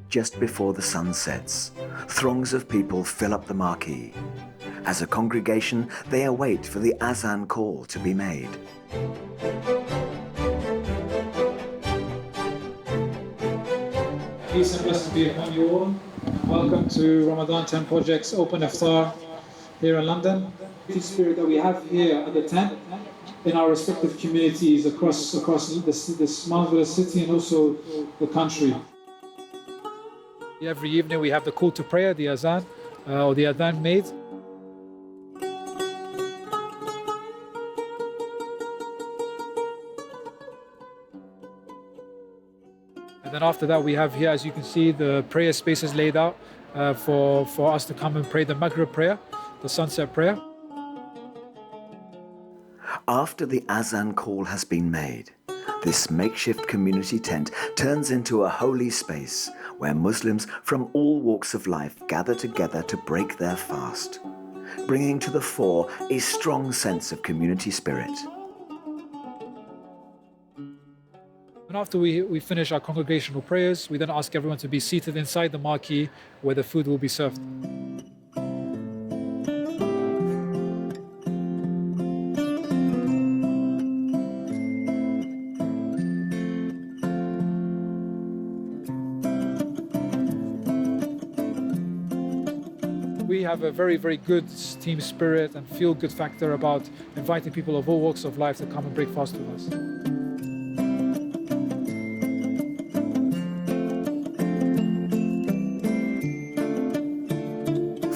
just before the sun sets, throngs of people fill up the marquee. As a congregation, they await for the azan call to be made. Peace and blessings be upon you all. Welcome to Ramadan 10 Project's Open Iftar here in London. The spirit that we have here at the tent in our respective communities across this marvelous city and also the country. Every evening we have the call to prayer, the azan, or the adhan made. And then after that we have here, as you can see, the prayer spaces laid out for us to come and pray the Maghrib prayer, the sunset prayer. After the azan call has been made, this makeshift community tent turns into a holy space where Muslims from all walks of life gather together to break their fast, bringing to the fore a strong sense of community spirit. And after we finish our congregational prayers, we then ask everyone to be seated inside the marquee where the food will be served. We have a very, very good team spirit and feel-good factor about inviting people of all walks of life to come and break fast with us.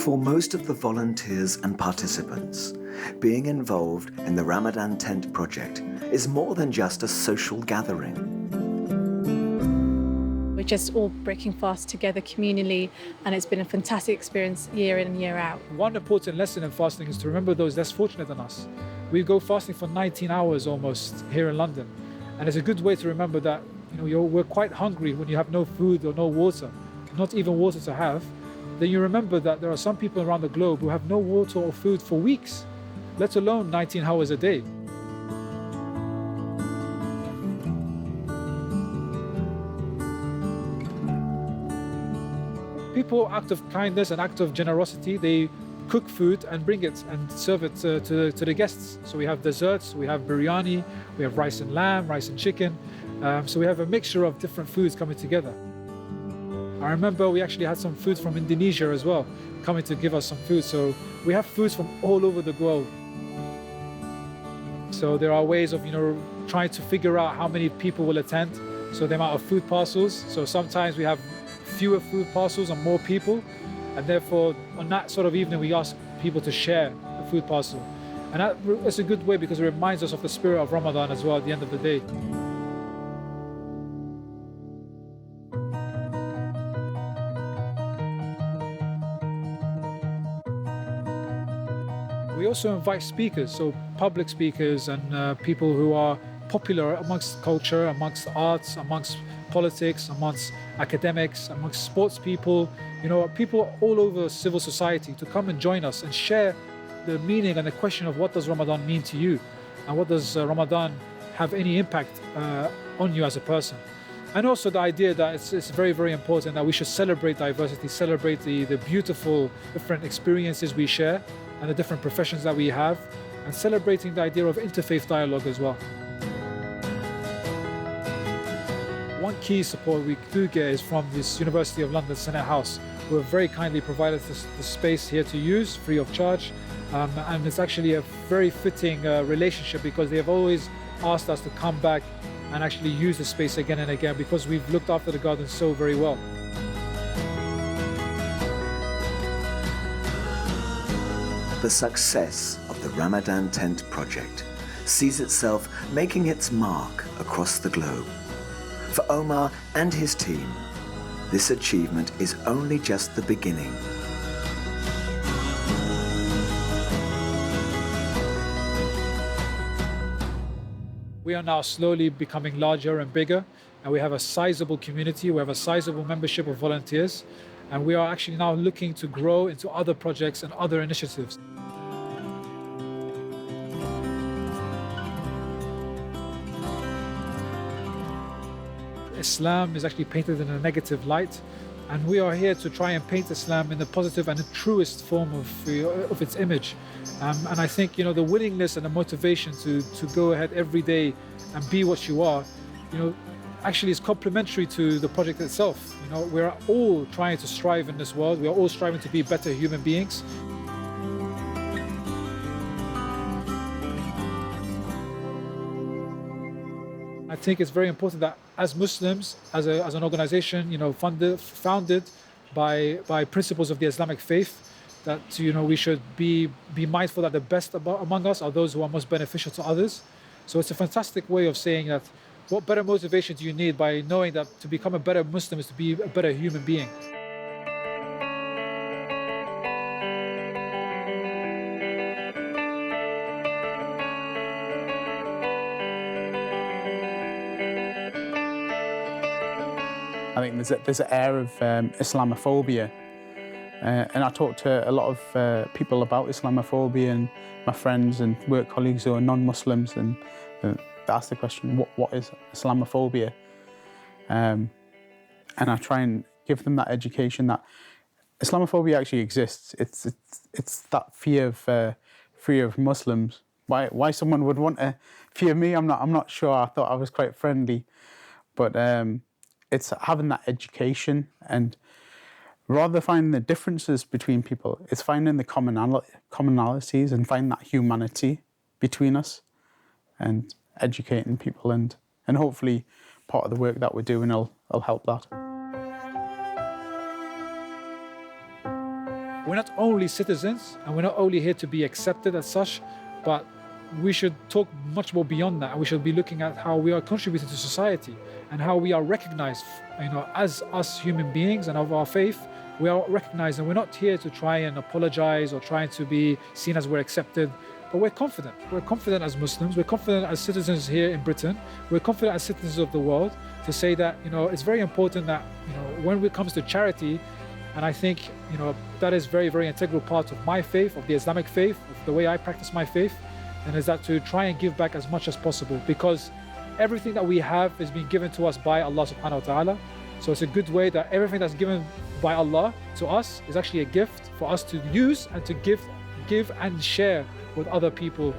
For most of the volunteers and participants, being involved in the Ramadan Tent Project is more than just a social gathering. We're just all breaking fast together communally, and it's been a fantastic experience year in and year out. One important lesson in fasting is to remember those less fortunate than us. We go fasting for 19 hours almost here in London, and it's a good way to remember that we're quite hungry when you have no food or no water, not even water to have. Then you remember that there are some people around the globe who have no water or food for weeks, let alone 19 hours a day. People act of kindness and act of generosity. They cook food and bring it and serve it to the guests. So we have desserts, we have biryani, we have rice and lamb, rice and chicken. So we have a mixture of different foods coming together. I remember we actually had some food from Indonesia as well, coming to give us some food. So we have foods from all over the globe. So there are ways of, trying to figure out how many people will attend. So the amount of food parcels. So sometimes we have fewer food parcels and more people. And therefore, on that sort of evening, we ask people to share a food parcel. And that's a good way because it reminds us of the spirit of Ramadan as well at the end of the day. We also invite speakers, so public speakers and people who are popular amongst culture, amongst arts, amongst politics, amongst academics, amongst sports people, people all over civil society to come and join us and share the meaning and the question of what does Ramadan mean to you and what does Ramadan have any impact on you as a person. And also the idea that it's very, very important that we should celebrate diversity, celebrate the beautiful different experiences we share and the different professions that we have, and celebrating the idea of interfaith dialogue as well. One key support we do get is from this University of London Senate House, who have very kindly provided us the space here to use free of charge. And it's actually a very fitting relationship because they have always asked us to come back and actually use the space again and again because we've looked after the garden so very well. The success of the Ramadan Tent Project sees itself making its mark across the globe. For Omar and his team, this achievement is only just the beginning. We are now slowly becoming larger and bigger, and we have a sizable community, we have a sizable membership of volunteers, and we are actually now looking to grow into other projects and other initiatives. Islam is actually painted in a negative light. And we are here to try and paint Islam in the positive and the truest form of its image. And I think, you know, the willingness and the motivation to go ahead every day and be what you are, you know, actually is complementary to the project itself. You know, we're all trying to strive in this world. We are all striving to be better human beings. I think it's very important that as Muslims, as an organization, you know, founded by principles of the Islamic faith, that, you know, we should be mindful that the best among us are those who are most beneficial to others. So it's a fantastic way of saying that what better motivation do you need by knowing that to become a better Muslim is to be a better human being. I think there's an air of Islamophobia, and I talk to a lot of people about Islamophobia, and my friends and work colleagues who are non-Muslims, and they ask the question, what is Islamophobia? And I try and give them that education that Islamophobia actually exists. It's that fear of Muslims. Why someone would want to fear me, I'm not sure. I thought I was quite friendly, but it's having that education, and rather finding the differences between people, it's finding the commonalities and finding that humanity between us, and educating people, and hopefully part of the work that we're doing will help that. We're not only citizens, and we're not only here to be accepted as such, but we should talk much more beyond that, and we should be looking at how we are contributing to society and how we are recognized, you know, as us human beings and of our faith. We are recognized, and we're not here to try and apologize or trying to be seen as we're accepted, but we're confident. We're confident as Muslims, we're confident as citizens here in Britain, we're confident as citizens of the world to say that, you know, it's very important that, you know, when it comes to charity, and I think, you know, that is very, very integral part of my faith, of the Islamic faith, of the way I practice my faith, and is that to try and give back as much as possible, because everything that we have is being given to us by Allah subhanahu wa ta'ala. So it's a good way that everything that's given by Allah to us is actually a gift for us to use and to give and share with other people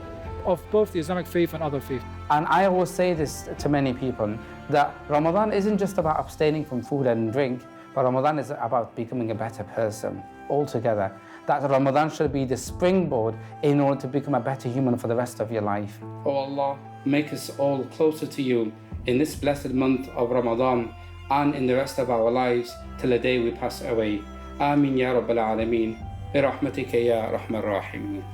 of both the Islamic faith and other faiths. And I always say this to many people, that Ramadan isn't just about abstaining from food and drink, but Ramadan is about becoming a better person altogether. That Ramadan should be the springboard in order to become a better human for the rest of your life. Oh Allah, make us all closer to you in this blessed month of Ramadan and in the rest of our lives till the day we pass away. Ameen ya Rabbil Alameen. Bi rahmatika ya Rahman Rahim.